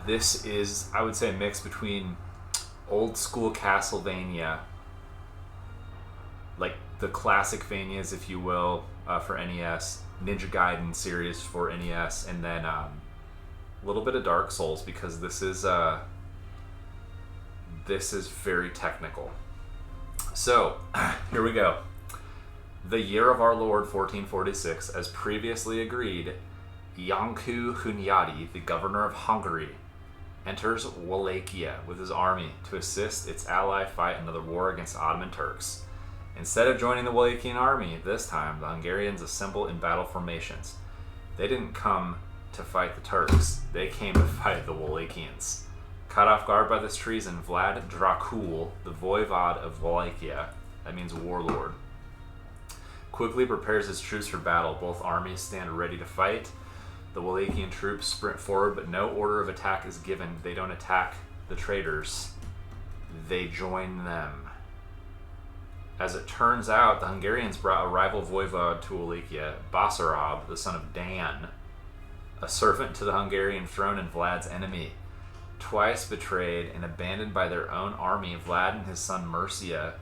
This is, I would say, a mix between old school Castlevania, like the classic Vanias, if you will, for NES, Ninja Gaiden series for NES, and then a little bit of Dark Souls, because this is very technical. So, here we go. The year of our Lord, 1446, as previously agreed, Janku Hunyadi, the governor of Hungary, enters Wallachia with his army to assist its ally fight another war against Ottoman Turks. Instead of joining the Wallachian army, this time the Hungarians assemble in battle formations. They didn't come to fight the Turks, they came to fight the Wallachians. Caught off guard by this treason, Vlad Dracula, the voivode of Wallachia, that means warlord, quickly prepares his troops for battle. Both armies stand ready to fight. The Wallachian troops sprint forward, but no order of attack is given. They don't attack the traitors, they join them. As it turns out, the Hungarians brought a rival voivode to Wallachia, Basarab, the son of Dan, a servant to the Hungarian throne and Vlad's enemy. Twice betrayed and abandoned by their own army, Vlad and his son Mircea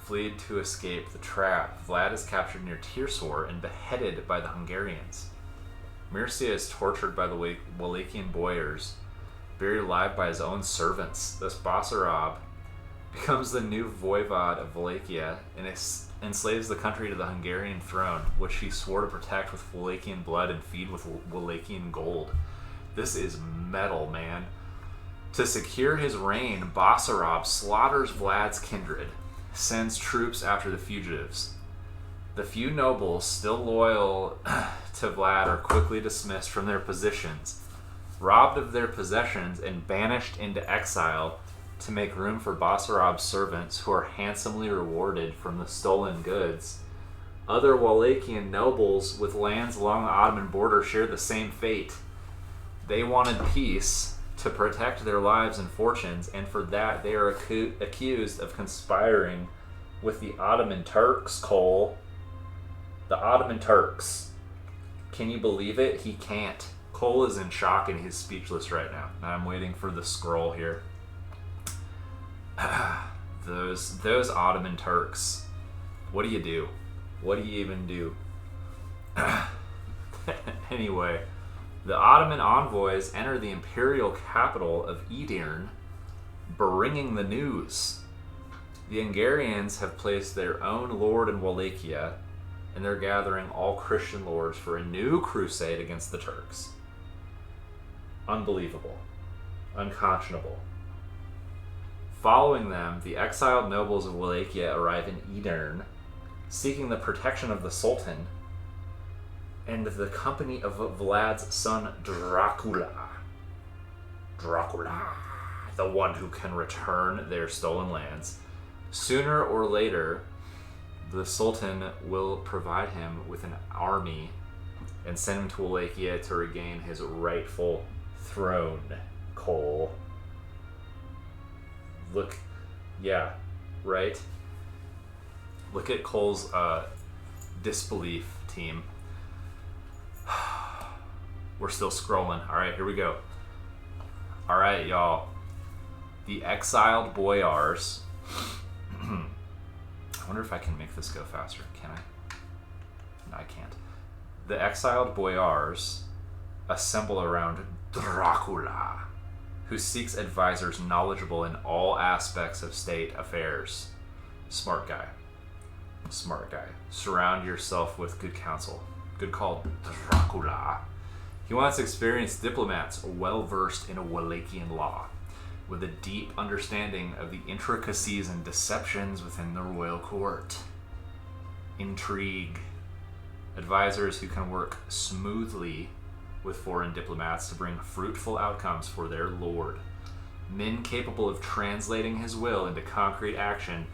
fled to escape the trap. Vlad is captured near Tirsor and beheaded by the Hungarians. Mircea is tortured by the Wallachian boyars, buried alive by his own servants. Thus Basarab becomes the new voivode of Wallachia and enslaves the country to the Hungarian throne, which he swore to protect with Wallachian blood and feed with Wallachian gold. This is metal, man. To secure his reign, Basarab slaughters Vlad's kindred, sends troops after the fugitives. The few nobles still loyal to Vlad are quickly dismissed from their positions, robbed of their possessions, and banished into exile to make room for Basarab's servants, who are handsomely rewarded from the stolen goods. Other Wallachian nobles with lands along the Ottoman border share the same fate. They wanted peace to protect their lives and fortunes, and for that they are accused of conspiring with the Ottoman Turks, Cole. The Ottoman Turks. Can you believe it? He can't. Cole is in shock and he's speechless right now. I'm waiting for the scroll here. Those Ottoman Turks. What do you do? What do you even do? Anyway, the Ottoman envoys enter the imperial capital of Edirne, bringing the news. The Hungarians have placed their own lord in Wallachia, and they're gathering all Christian lords for a new crusade against the Turks. Unbelievable. Unconscionable. Following them, the exiled nobles of Wallachia arrive in Edirne, seeking the protection of the Sultan and the company of Vlad's son Dracula. Dracula, the one who can return their stolen lands. Sooner or later, the Sultan will provide him with an army and send him to Wallachia to regain his rightful throne. Cole. Look, yeah, right? Look at Cole's disbelief, team. We're still scrolling. All right, here we go. All right, y'all. The exiled boyars. I wonder if I can make this go faster. Can I? No, I can't. The exiled boyars assemble around Dracula, who seeks advisors knowledgeable in all aspects of state affairs. Smart guy. Smart guy. Surround yourself with good counsel. Good call, Dracula. He wants experienced diplomats well-versed in Wallachian law, with a deep understanding of the intricacies and deceptions within the royal court. Intrigue. Advisors who can work smoothly with foreign diplomats to bring fruitful outcomes for their lord. Men capable of translating his will into concrete action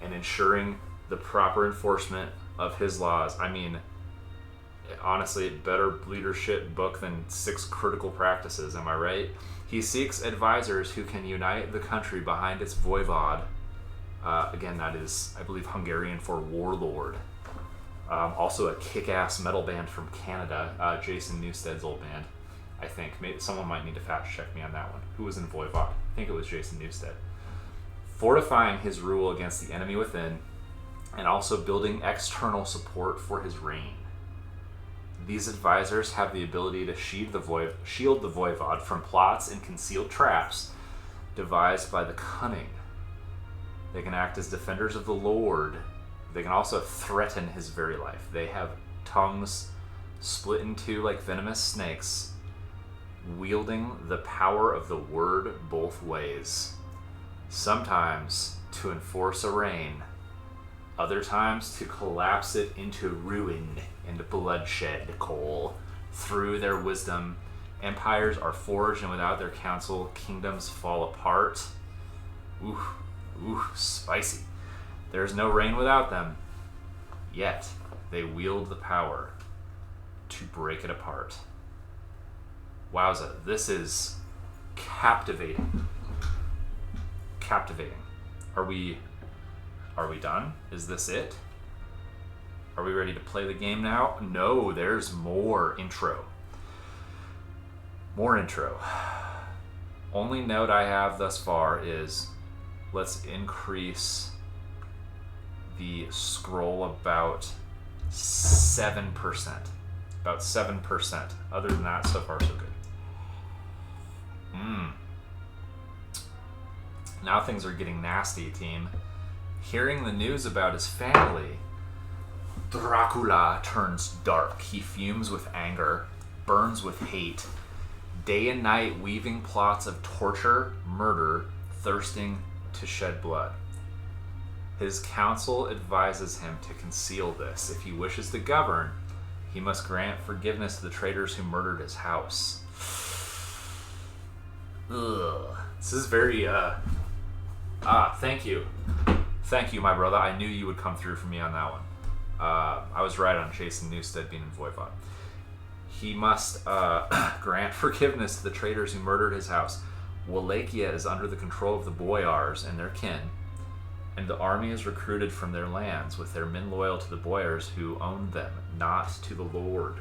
and ensuring the proper enforcement of his laws. I mean, honestly, better leadership book than 6 Critical Practices, am I right? He seeks advisors who can unite the country behind its voivode. Again, that is, I believe, Hungarian for warlord. Also a kick-ass metal band from Canada, Jason Newsted's old band. I think. Maybe someone might need to fact check me on that one. Who was in Voivod? I think it was Jason Newstead. Fortifying his rule against the enemy within, and also building external support for his reign. These advisors have the ability to shield the voivod from plots and concealed traps devised by the cunning. They can act as defenders of the Lord. They can also threaten his very life. They have tongues split in two like venomous snakes, wielding the power of the word both ways. Sometimes to enforce a reign, other times to collapse it into ruin and bloodshed. Cole. Through their wisdom, empires are forged, and without their counsel, kingdoms fall apart. Ooh, spicy. There's no reign without them. Yet, they wield the power to break it apart. Wowza, this is captivating. Captivating. Are we done? Is this it? Are we ready to play the game now? No, there's more intro. More intro. Only note I have thus far is let's increase the scroll about 7%. About 7%. Other than that, so far so good. Now things are getting nasty, team. Hearing the news about his family, Dracula turns dark. He fumes with anger, burns with hate, day and night weaving plots of torture, murder, thirsting to shed blood. His council advises him to conceal this. If he wishes to govern, he must grant forgiveness to the traitors who murdered his house. Ugh. This is very, thank you. Thank you, my brother. I knew you would come through for me on that one. I was right on Jason Newstead being in Voivod. He must grant forgiveness to the traitors who murdered his house. Wallachia is under the control of the boyars and their kin, and the army is recruited from their lands, with their men loyal to the boyars who own them, not to the Lord.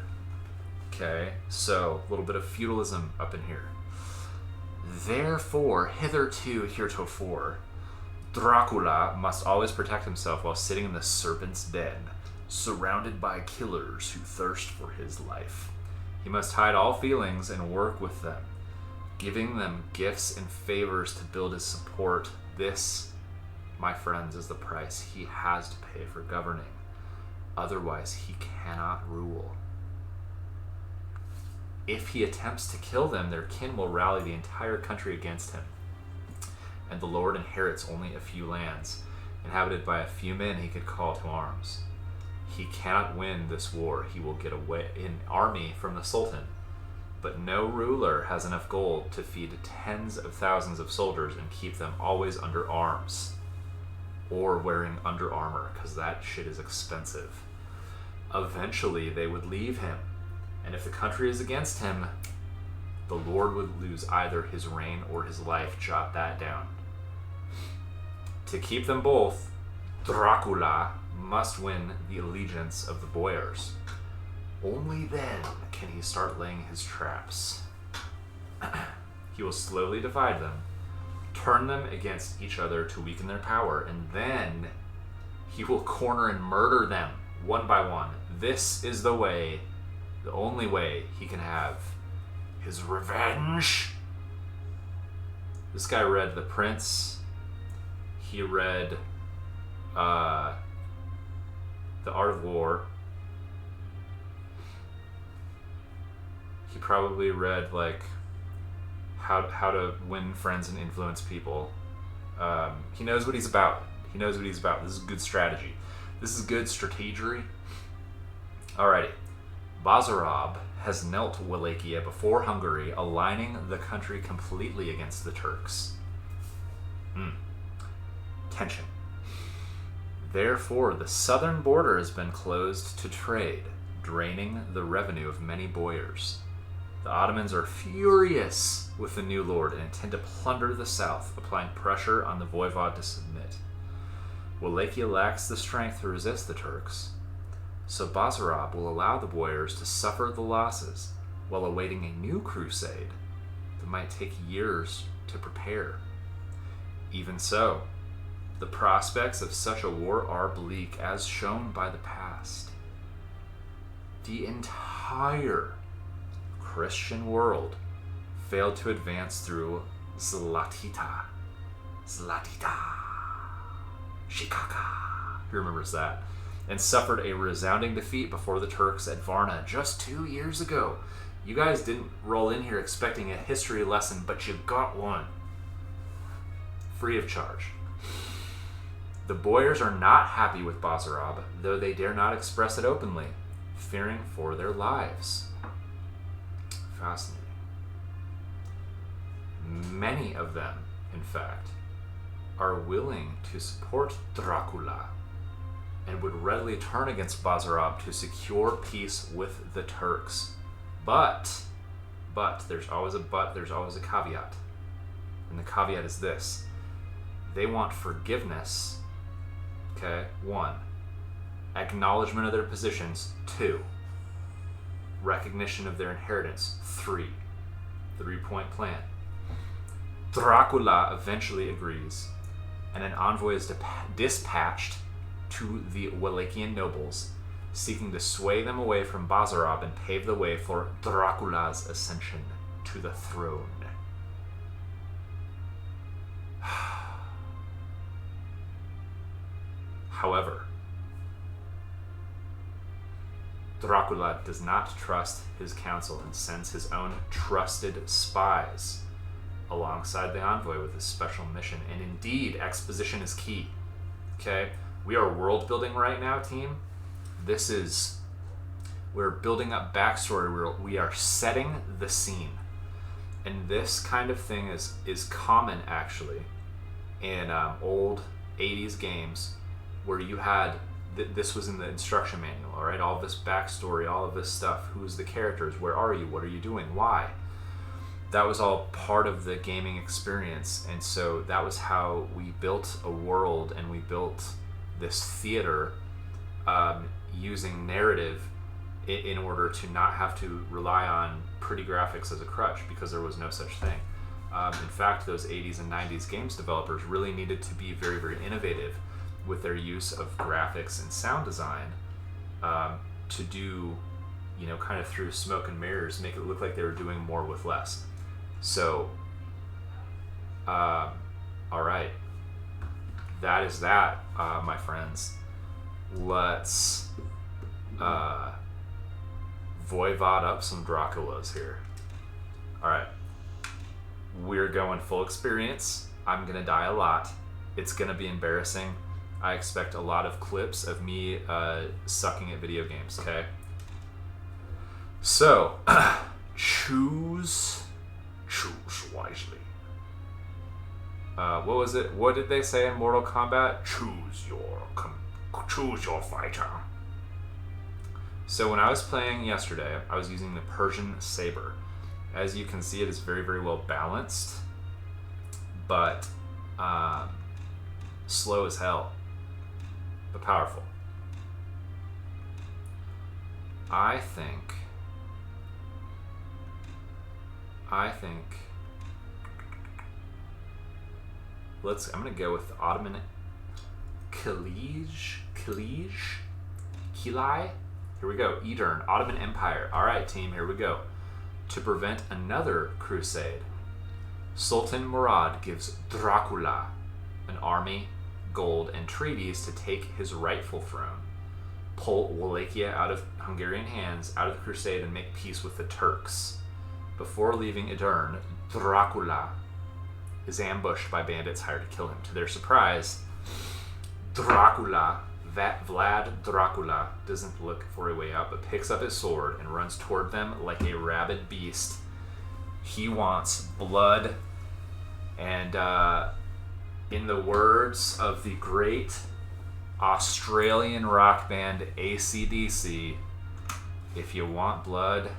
Okay, so a little bit of feudalism up in here. Therefore, heretofore, Dracula must always protect himself while sitting in the serpent's den, surrounded by killers who thirst for his life. He must hide all feelings and work with them, giving them gifts and favors to build his support. This, my friends, is the price he has to pay for governing. Otherwise, he cannot rule. If he attempts to kill them, their kin will rally the entire country against him. And the Lord inherits only a few lands, inhabited by a few men he could call to arms. He cannot win this war. He will get away an army from the Sultan. But no ruler has enough gold to feed tens of thousands of soldiers and keep them always under arms. Or wearing under armor, because that shit is expensive. Eventually, they would leave him. And if the country is against him, the Lord would lose either his reign or his life. Jot that down. To keep them both, Dracula must win the allegiance of the boyars. Only then can he start laying his traps. He will slowly divide them, turn them against each other to weaken their power, and then he will corner and murder them one by one. This is the way, the only way he can have his revenge. This guy read The Prince. He read The Art of War. He probably read like how to win friends and influence people. He knows what he's about. He knows what he's about. This is good strategy. This is good strategery. Alrighty. Basarab has knelt Wallachia before Hungary, aligning the country completely against the Turks. Tension. Therefore, the southern border has been closed to trade, draining the revenue of many boyars. The Ottomans are furious with the new lord and intend to plunder the south, applying pressure on the voivod to submit. Wallachia lacks the strength to resist the Turks, so Basarab will allow the boyars to suffer the losses while awaiting a new crusade that might take years to prepare. Even so, the prospects of such a war are bleak, as shown by the past. The entire Christian world failed to advance through Zlatita, Shikaka, who remembers that, and suffered a resounding defeat before the Turks at Varna just 2 years ago. You guys didn't roll in here expecting a history lesson, but you got one. Free of charge. The Boyars are not happy with Basarab, though they dare not express it openly, fearing for their lives. Fascinating. Many of them, in fact, are willing to support Dracula and would readily turn against Basarab to secure peace with the Turks. But, there's always a but, there's always a caveat. And the caveat is this. They want forgiveness. Okay, 1. Acknowledgement of their positions. 2. Recognition of their inheritance. 3. 3-point plan. Dracula eventually agrees, and an envoy is dispatched to the Wallachian nobles, seeking to sway them away from Basarab and pave the way for Dracula's ascension to the throne. However, Dracula does not trust his council and sends his own trusted spies alongside the envoy with a special mission. And indeed, exposition is key. Okay? We are world building right now, team. We're building up backstory. We are setting the scene. And this kind of thing is common, actually, in old 80s games where you had, this was in the instruction manual, all right? All of this backstory, all of this stuff. Who's the characters? Where are you? What are you doing? Why? That was all part of the gaming experience. And so that was how we built a world, and we built this theater using narrative in order to not have to rely on pretty graphics as a crutch, because there was no such thing. In fact, those 80s and 90s games developers really needed to be very, very innovative with their use of graphics and sound design to do, kind of through smoke and mirrors, make it look like they were doing more with less. So, all right. That is that, my friends. Let's voivod up some Draculas here. All right. We're going full experience. I'm going to die a lot. It's going to be embarrassing. I expect a lot of clips of me sucking at video games, okay? So, choose wisely. What was it? What did they say in Mortal Kombat? Choose your fighter. So when I was playing yesterday, I was using the Persian Saber. As you can see, it is very, very well balanced, but slow as hell, but powerful. I think I'm gonna go with Ottoman Kilij. Here we go. Edirne, Ottoman Empire. All right, team, here we go. To prevent another crusade, Sultan Murad gives Dracula an army, gold, and treaties to take his rightful throne, pull Wallachia out of Hungarian hands, out of the crusade, and make peace with the Turks. Before leaving Edirne, Dracula is ambushed by bandits hired to kill him. To their surprise, Vlad Dracula doesn't look for a way out, but picks up his sword and runs toward them like a rabid beast. He wants blood, and in the words of the great Australian rock band AC/DC, if you want blood,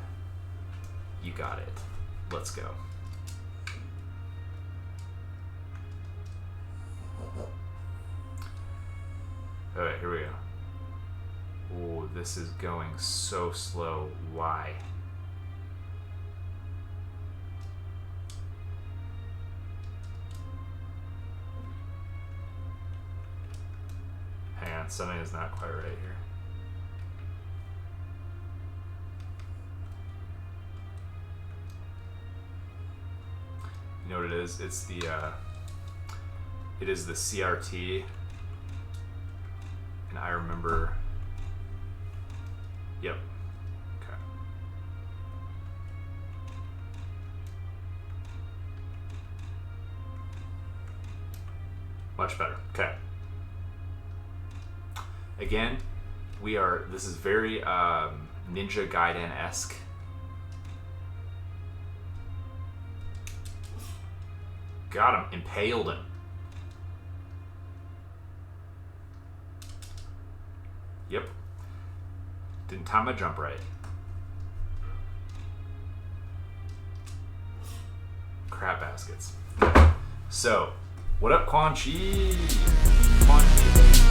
you got it. Let's go. Alright, here we go. Oh, this is going so slow. Why? Something is not quite right here. You know what it is? It's the it is the CRT, and I remember. Yep. Okay. Much better. Okay. Again, this is very Ninja Gaiden-esque. Got him. Impaled him. Yep. Didn't time my jump right. Crab baskets. So, what up, Quan Chi? Quan Chi.